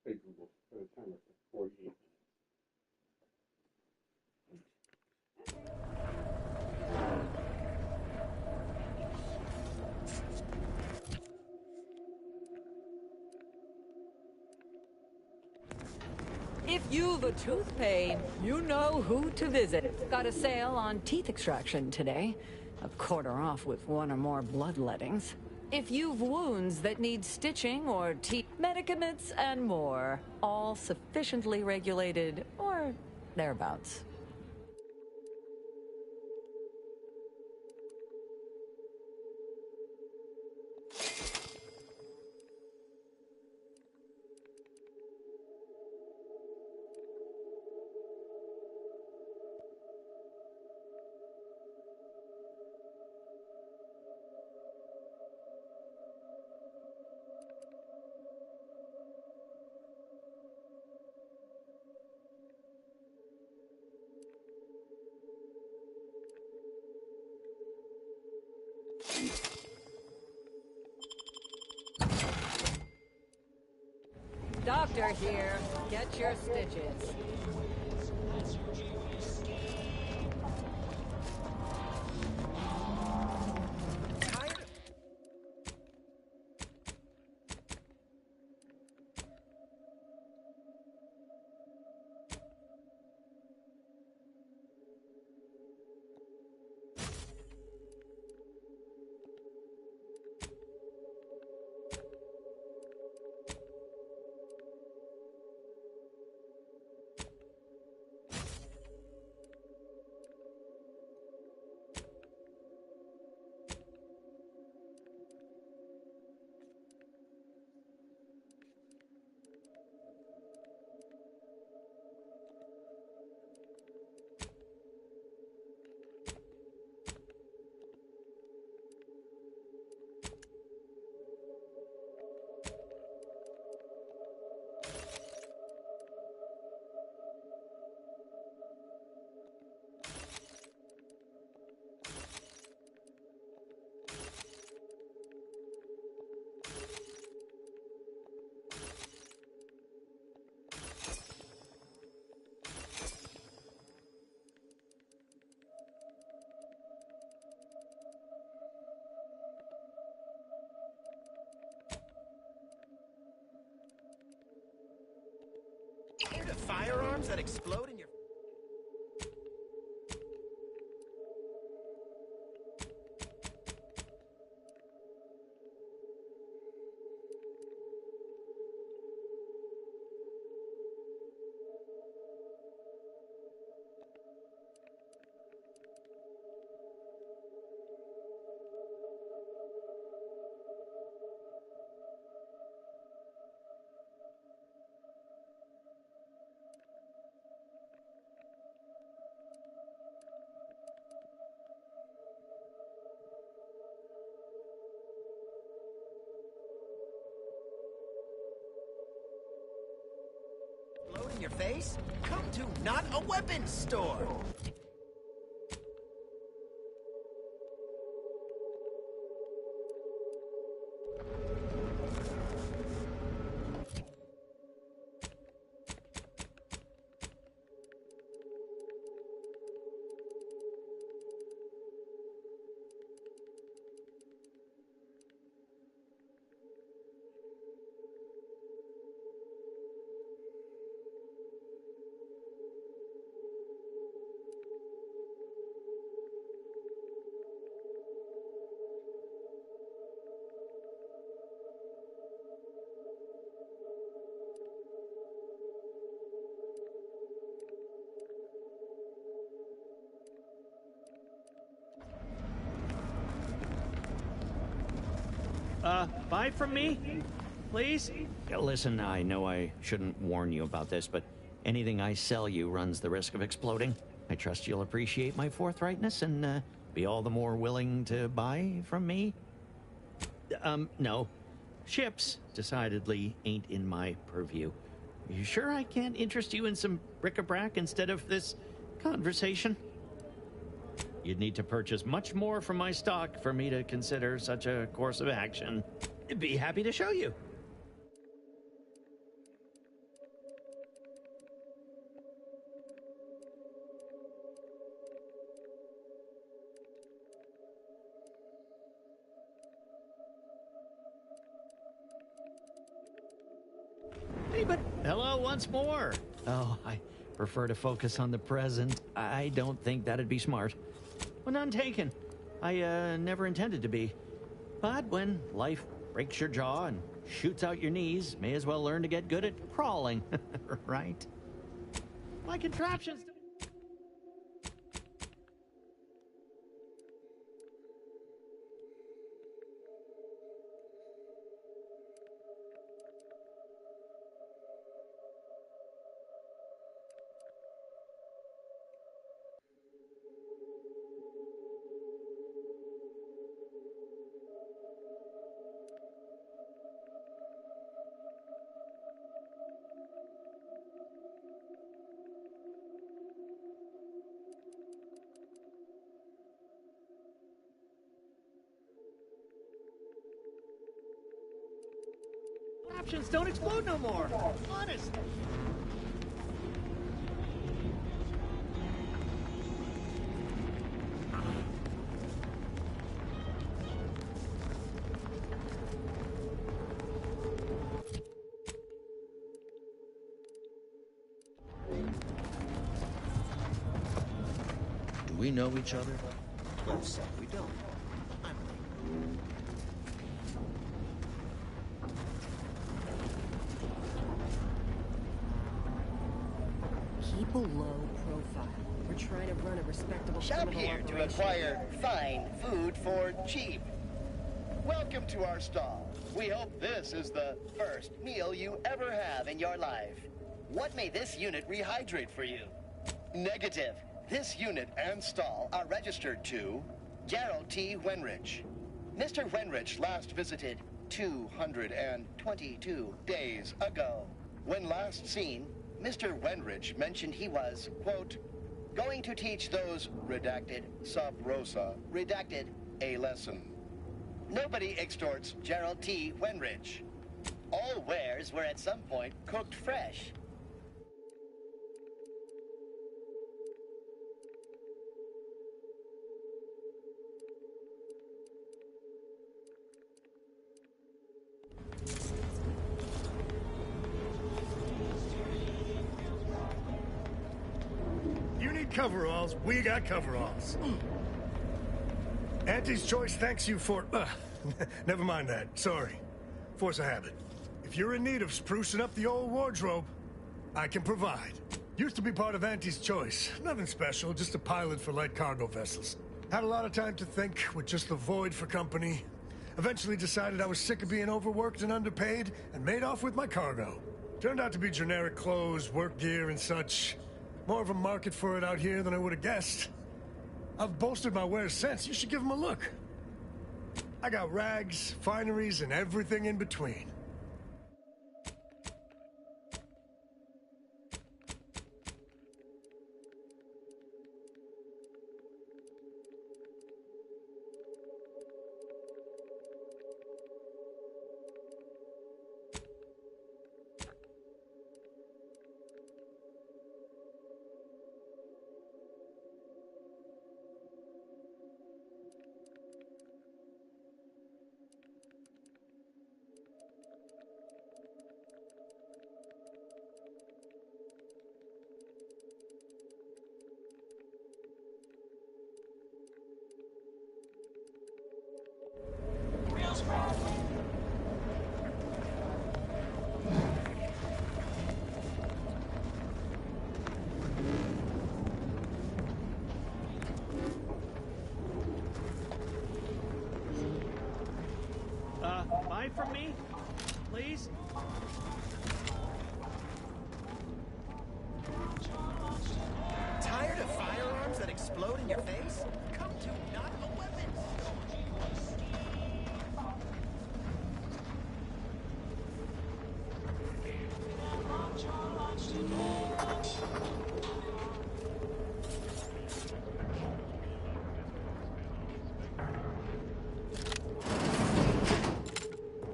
Hey Google, set a timer for 48 minutes. If you've a tooth pain, you know who to visit. Got a sale on teeth extraction today. A quarter off with one or more bloodlettings. If you've wounds that need stitching or teeth, medicaments and more, all sufficiently regulated or thereabouts. Doctor here. Get your stitches. Into firearms that explode in your... Explode in your face? Come to Not a Weapons Store! Buy from me? Please? Yeah, listen, I know I shouldn't warn you about this, but anything I sell you runs the risk of exploding. I trust you'll appreciate my forthrightness and be all the more willing to buy from me. No. Ships decidedly ain't in my purview. You sure I can't interest you in some bric-a-brac instead of this conversation? You'd need to purchase much more from my stock for me to consider such a course of action. I'd be happy to show you. Hello once more. Oh, I prefer to focus on the present. I don't think that'd be smart. Well, none taken. I never intended to be. But when life breaks your jaw and shoots out your knees, may as well learn to get good at crawling, right? My contraptions... Options don't explode no more. Honest. Do we know each other? Left side, we don't. I'm late. Keep a low profile. We're trying to run a respectable Shop criminal here to operation. acquire fine food for cheap. Welcome to our stall. We hope this is the first meal you ever have in your life. What may this unit rehydrate for you? Negative. This unit and stall are registered to Gerald T. Wenrich. Mr. Wenrich last visited 222 days ago. When last seen, Mr. Wenrich mentioned he was, quote, going to teach those, redacted, sub rosa, redacted, a lesson. Nobody extorts Gerald T. Wenrich. All wares were at some point cooked fresh. You need coveralls, we got coveralls. Auntie's Choice thanks you for... never mind that, sorry. Force of habit. If you're in need of sprucing up the old wardrobe, I can provide. Used to be part of Auntie's Choice. Nothing special, just a pilot for light cargo vessels. Had a lot of time to think with just the Void for company. Eventually decided I was sick of being overworked and underpaid, and made off with my cargo. Turned out to be generic clothes, work gear, and such. More of a market for it out here than I would have guessed. I've bolstered my wares since. You should give them a look. I got rags, fineries, and everything in between. Buy from me, please? Tired of firearms that explode in your face? Come to Not a Weapon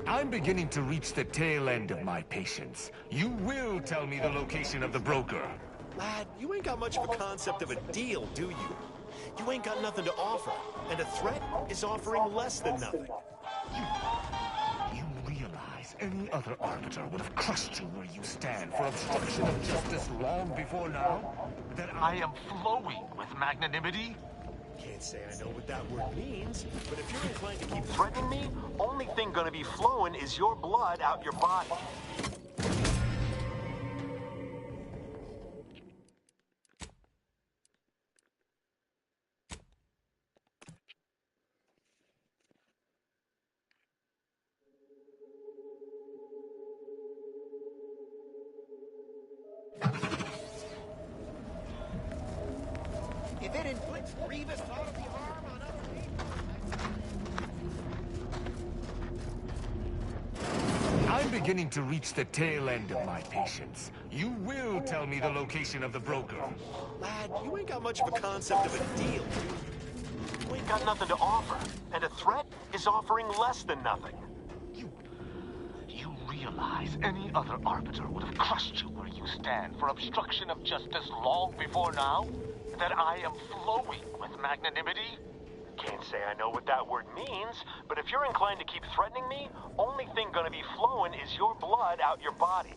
I'm beginning to reach the tail end of my patience. You will tell me the location of the broker. Lad, you ain't got much of a concept of a deal, do you? You ain't got nothing to offer, and a threat is offering less than nothing. You realize any other arbiter would have crushed you where you stand for obstruction of justice long before now? That I am flowing with magnanimity? Can't say I know what that word means, but if you're inclined to keep threatening me, only thing gonna be flowing is your blood out your body. If it inflicts grievous bodily harm on other people... I'm beginning to reach the tail end of my patience. You will tell me the location of the broker. Lad, you ain't got much of a concept of a deal, do you? You ain't got nothing to offer, and a threat is offering less than nothing. You realize any other arbiter would have crushed you where you stand for obstruction of justice long before now? That I am flowing with magnanimity? Can't say I know what that word means, but if you're inclined to keep threatening me, only thing gonna be flowing is your blood out your body.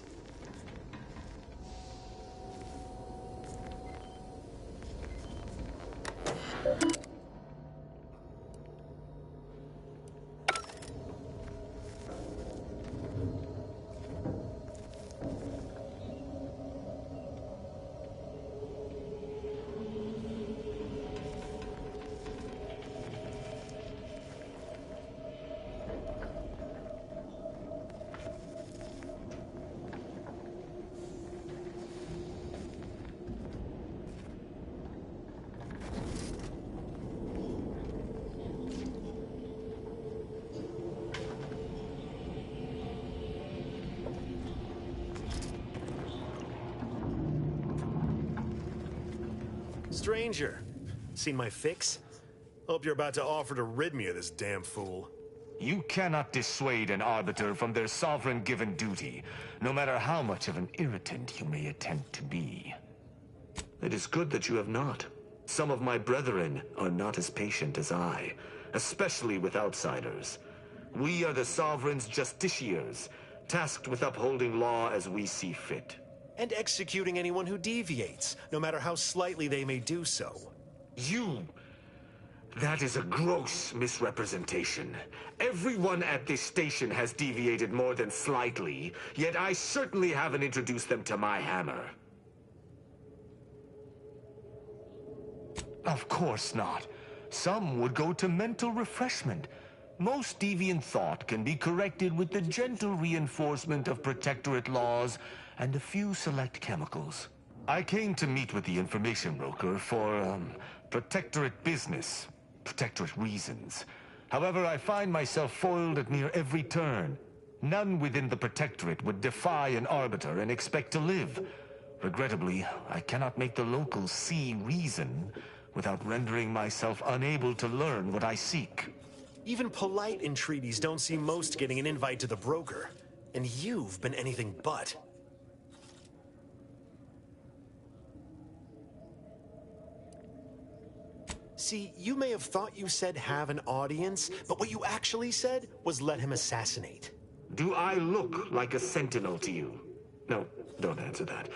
Stranger, seen my fix? Hope you're about to offer to rid me of this damn fool. You cannot dissuade an arbiter from their sovereign-given duty, no matter how much of an irritant you may attempt to be. It is good that you have not. Some of my brethren are not as patient as I, especially with outsiders. We are the sovereign's justiciars, tasked with upholding law as we see fit. And executing anyone who deviates, no matter how slightly they may do so. That is a gross misrepresentation. Everyone at this station has deviated more than slightly, yet I certainly haven't introduced them to my hammer. Of course not. Some would go to mental refreshment. Most deviant thought can be corrected with the gentle reinforcement of Protectorate laws and a few select chemicals. I came to meet with the information broker for, Protectorate business, Protectorate reasons. However, I find myself foiled at near every turn. None within the Protectorate would defy an arbiter and expect to live. Regrettably, I cannot make the locals see reason without rendering myself unable to learn what I seek. Even polite entreaties don't see most getting an invite to the broker. And you've been anything but. See, you may have thought you said have an audience, but what you actually said was let him assassinate. Do I look like a sentinel to you? No, don't answer that.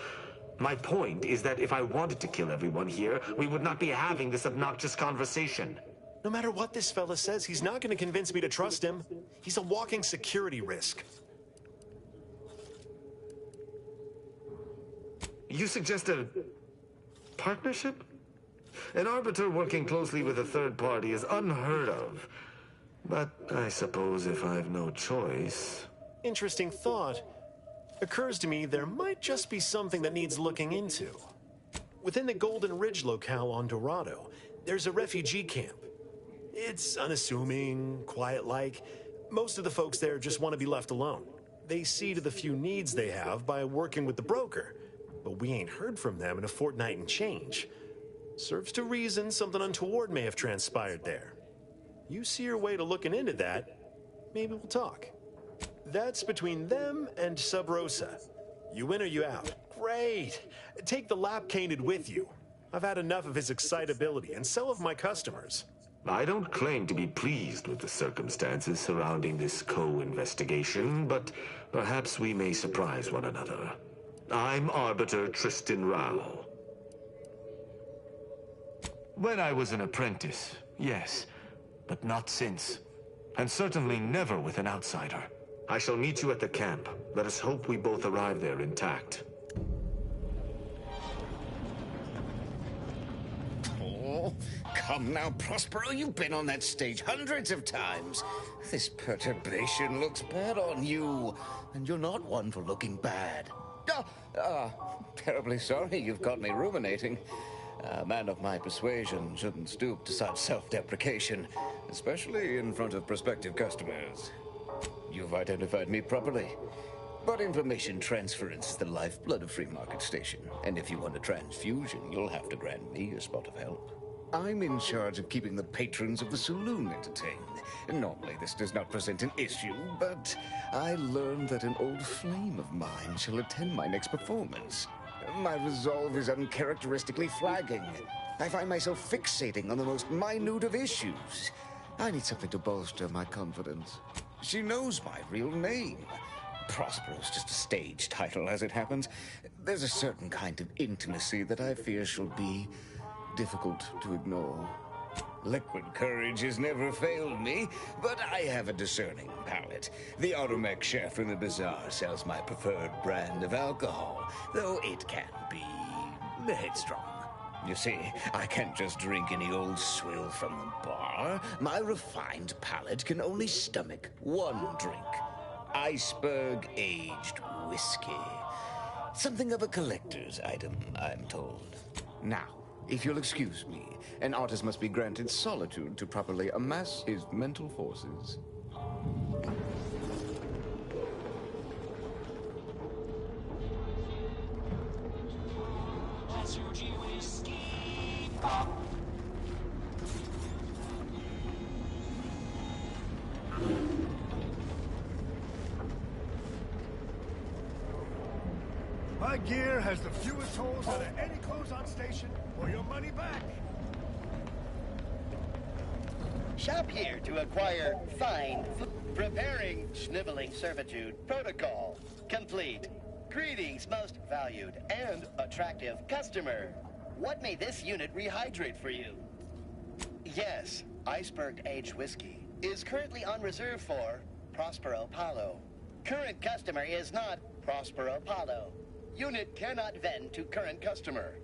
My point is that if I wanted to kill everyone here, we would not be having this obnoxious conversation. No matter what this fella says, he's not going to convince me to trust him. He's a walking security risk. You suggest a partnership? An arbiter working closely with a third party is unheard of. But I suppose if I've no choice... Interesting thought. Occurs to me there might just be something that needs looking into. Within the Golden Ridge locale on Dorado, there's a refugee camp. It's unassuming, quiet-like. Most of the folks there just want to be left alone. They see to the few needs they have by working with the broker. But we ain't heard from them in a fortnight and change. Serves to reason something untoward may have transpired there. You see your way to looking into that, maybe we'll talk. That's between them and Sub Rosa. You in or you out? Great! Take the lap canid with you. I've had enough of his excitability, and so have my customers. I don't claim to be pleased with the circumstances surrounding this co-investigation, but perhaps we may surprise one another. I'm Arbiter Tristan Rao. When I was an apprentice, yes, but not since. And certainly never with an outsider. I shall meet you at the camp. Let us hope we both arrive there intact. Oh, come now, Prospero. You've been on that stage hundreds of times. This perturbation looks bad on you, and you're not one for looking bad. Terribly sorry you've got me ruminating. A man of my persuasion shouldn't stoop to such self-deprecation, especially in front of prospective customers. You've identified me properly. But information transference is the lifeblood of Free Market Station, and if you want a transfusion, you'll have to grant me a spot of help. I'm in charge of keeping the patrons of the saloon entertained. Normally this does not present an issue, but I learned that an old flame of mine shall attend my next performance. My resolve is uncharacteristically flagging. I find myself fixating on the most minute of issues. I need something to bolster my confidence. She knows my real name. Prospero's just a stage title, as it happens. There's a certain kind of intimacy that I fear shall be difficult to ignore. Liquid courage has never failed me, but I have a discerning palate. The automatic Sheaffer in the bazaar sells my preferred brand of alcohol, though it can be headstrong. You see, I can't just drink any old swill from the bar. My refined palate can only stomach one drink. Iceberg Aged Whiskey. Something of a collector's item, I'm told. Now, if you'll excuse me, an artist must be granted solitude to properly amass his mental forces. My gear has the fewest holes out of any close-on station, or your money back. Shop here to acquire fine food. Preparing Schniveling Servitude Protocol. Complete. Greetings, most valued and attractive customer. What may this unit rehydrate for you? Yes, Iceberg Aged Whiskey is currently on reserve for Prospero Paulo. Current customer is not Prospero Paulo. Unit cannot vend to current customer.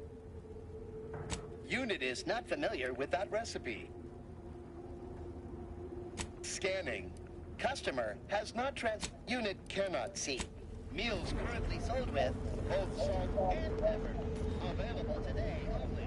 Unit is not familiar with that recipe. Scanning. Customer has not Unit cannot see. Meals currently sold with both salt and pepper. Available today only.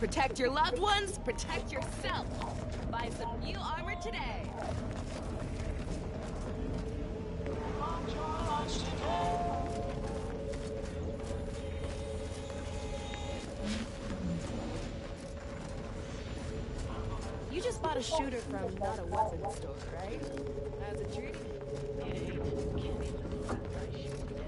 Protect your loved ones, protect yourself. Buy some new armor today. You just bought a shooter from not a weapons store, right? How's it treating you? It ain't. Can't even believe I shooted it.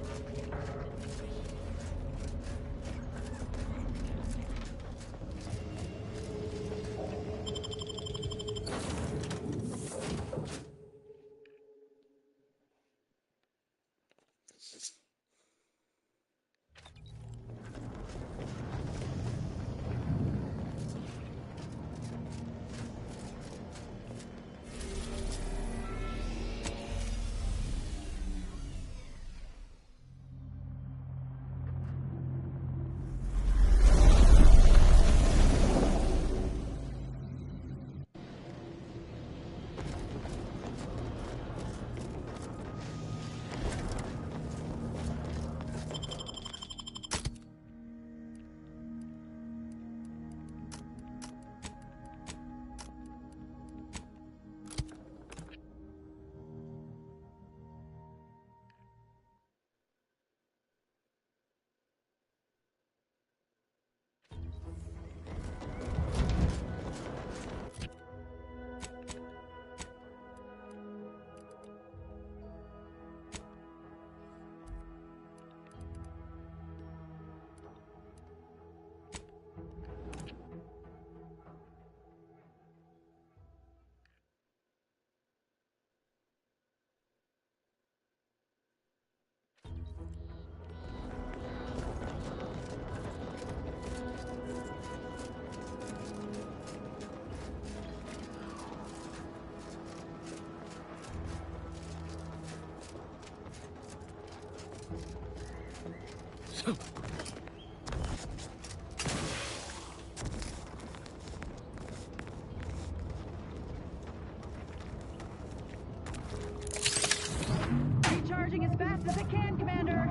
Recharging as fast as it can, Commander.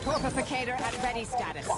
Torpificator at ready status.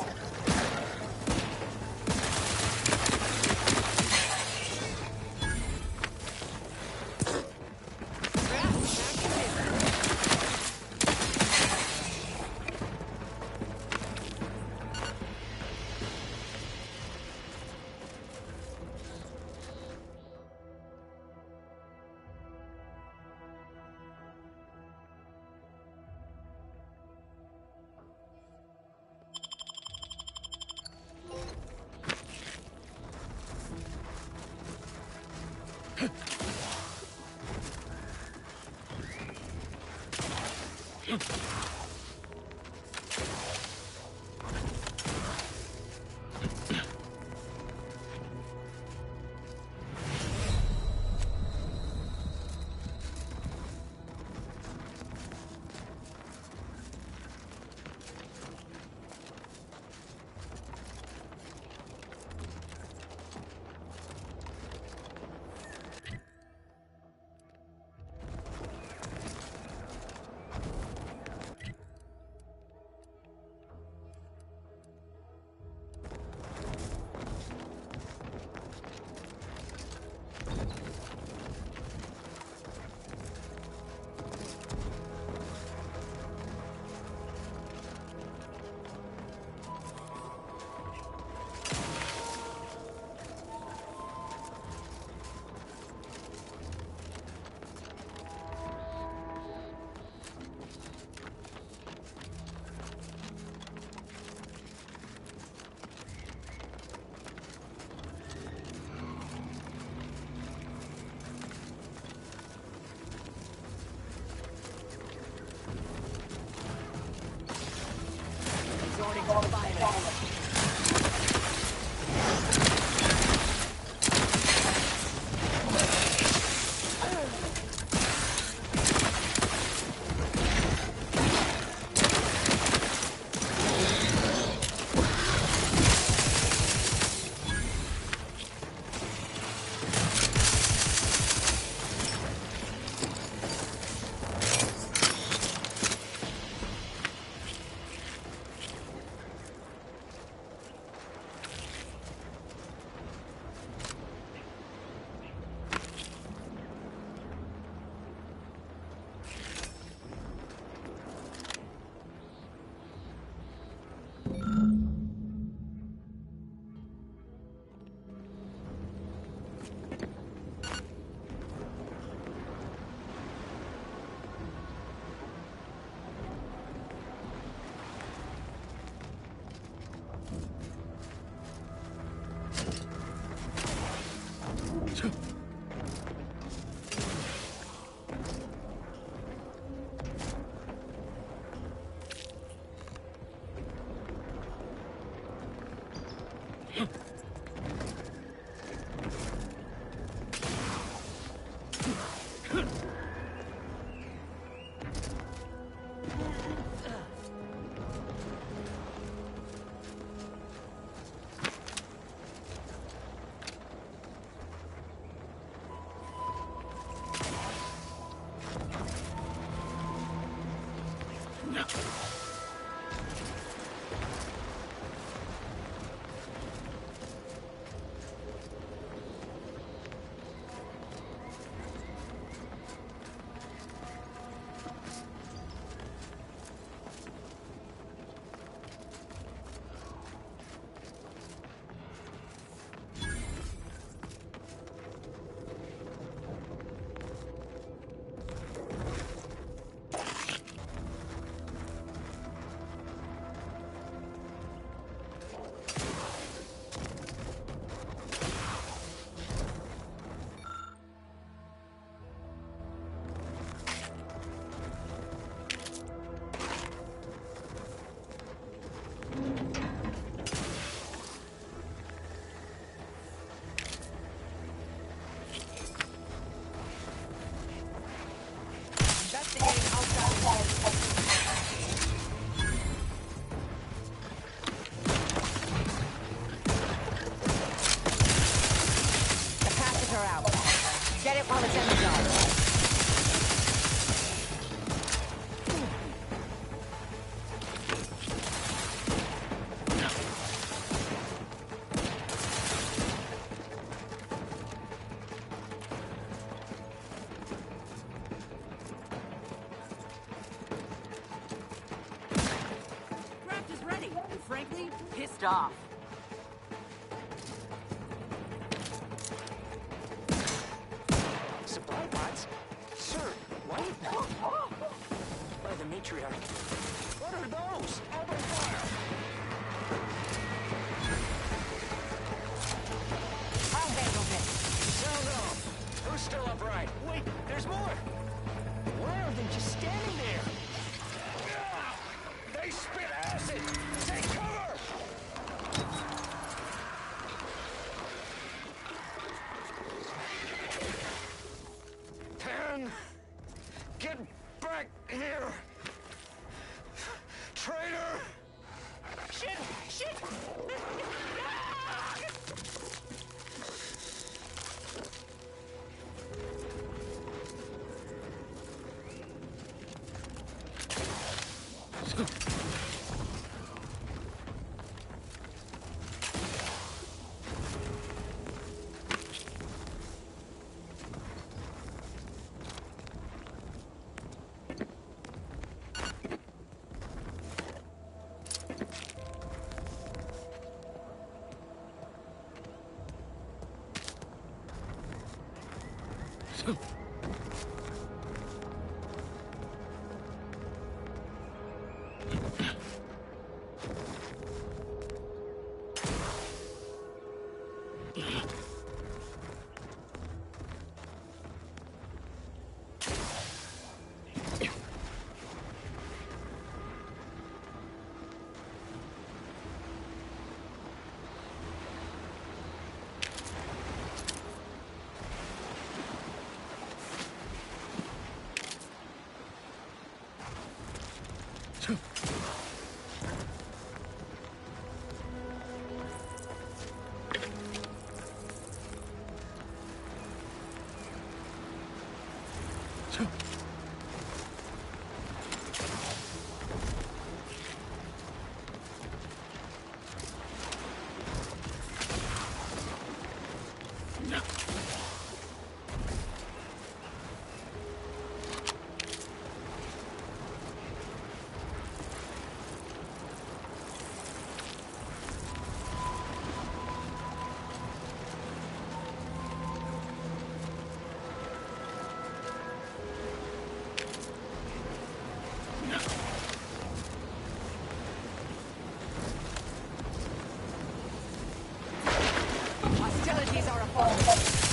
Get it while it's in the zone. Craft is ready, and frankly, pissed off. Supply pods? Sir, what? By the matriarch. What are those? Open fire! I'll handle this. Sound off! Who's still upright? Wait, there's more! Why are they just standing there? They spit acid! Take cover! Pan! Get back here! Traitor! Shit! Shit! Hostilities are upon.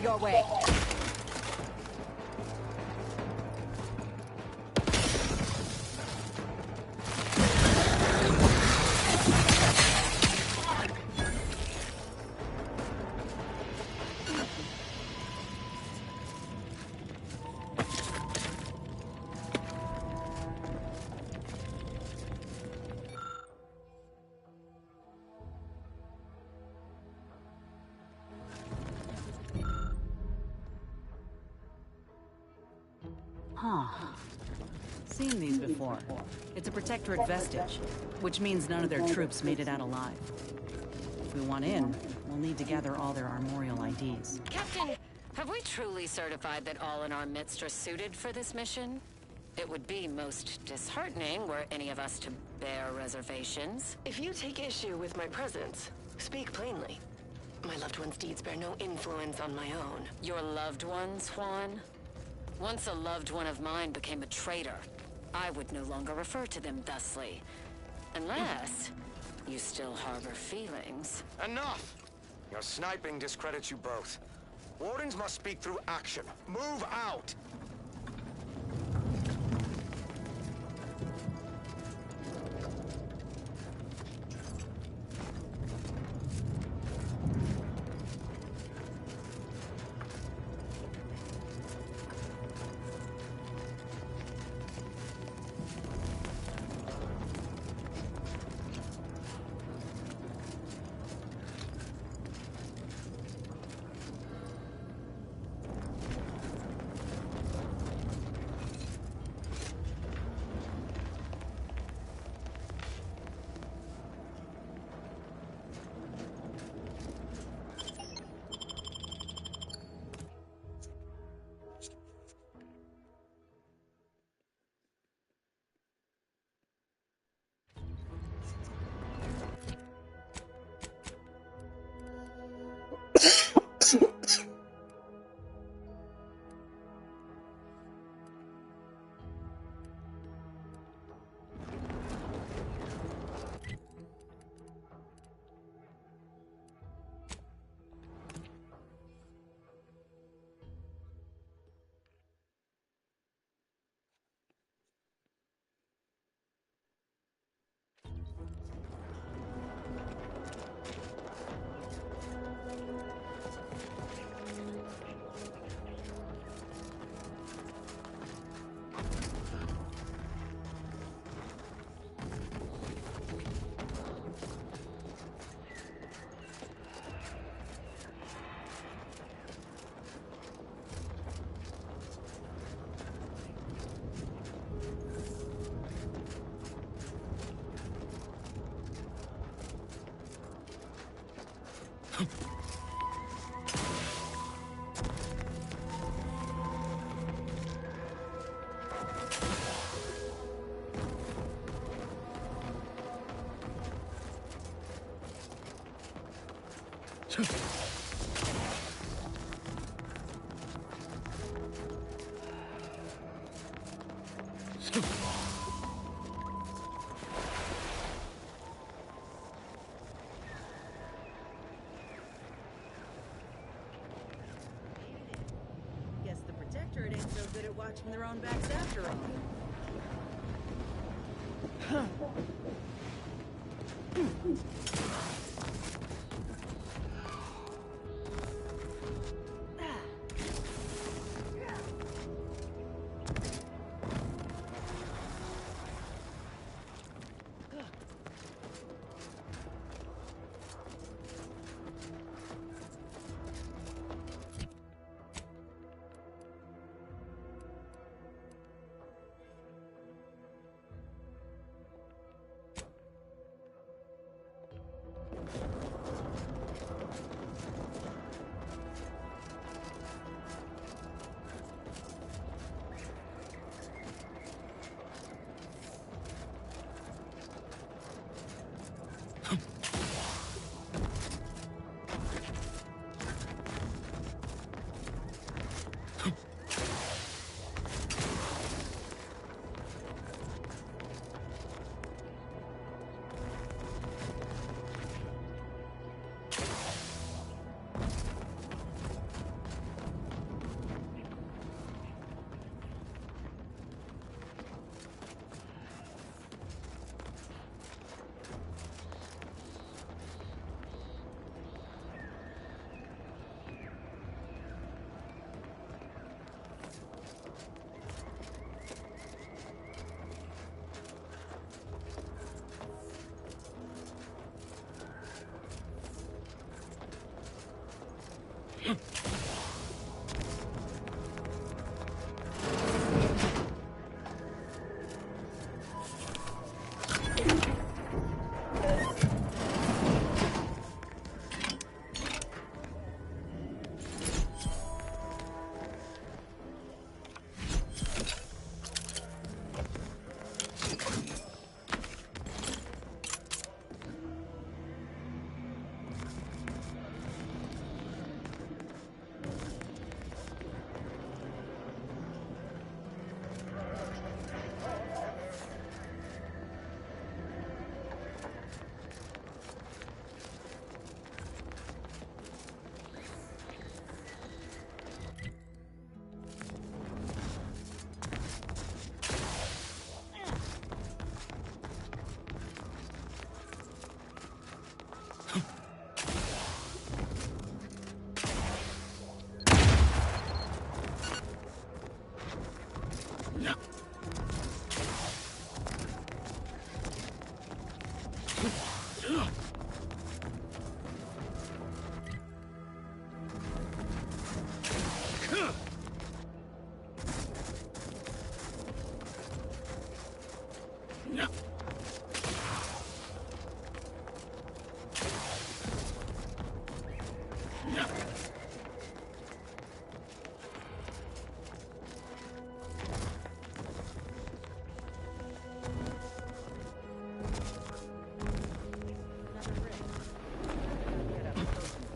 Your way. Huh. Seen these before. It's a Protectorate vestige, which means none of their troops made it out alive. If we want in, we'll need to gather all their armorial IDs. Captain, have we truly certified that all in our midst are suited for this mission? It would be most disheartening were any of us to bear reservations. If you take issue with my presence, speak plainly. My loved one's deeds bear no influence on my own. Your loved ones, Juan? Once a loved one of mine became a traitor, I would no longer refer to them thusly. Unless you still harbor feelings. Enough! Your sniping discredits you both. Wardens must speak through action. Move out! Guess the Protectorate ain't so good at watching their own backs after all.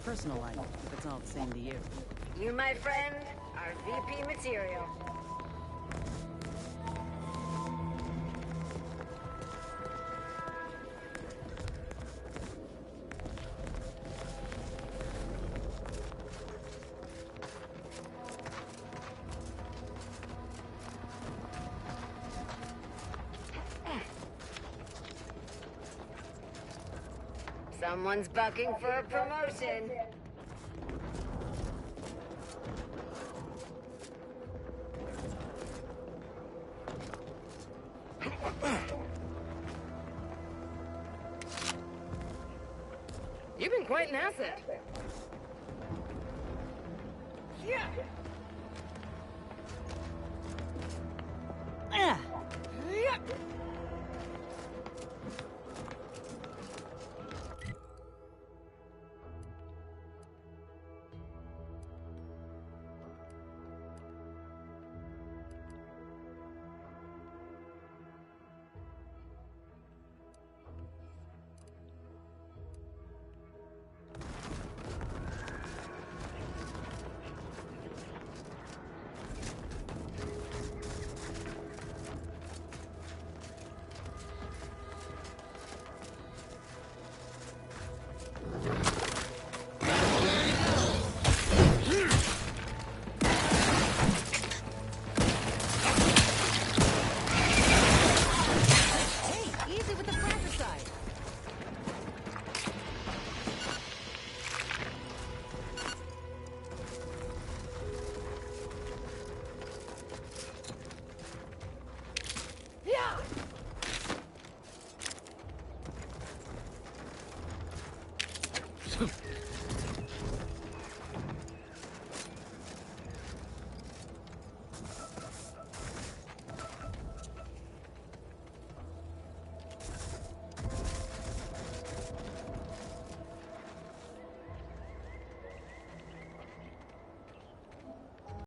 Personal life, if it's all the same to you. You, my friend, are VP material. Someone's bucking for a promotion. You've been quite an asset. Yeah. Ah. Yeah.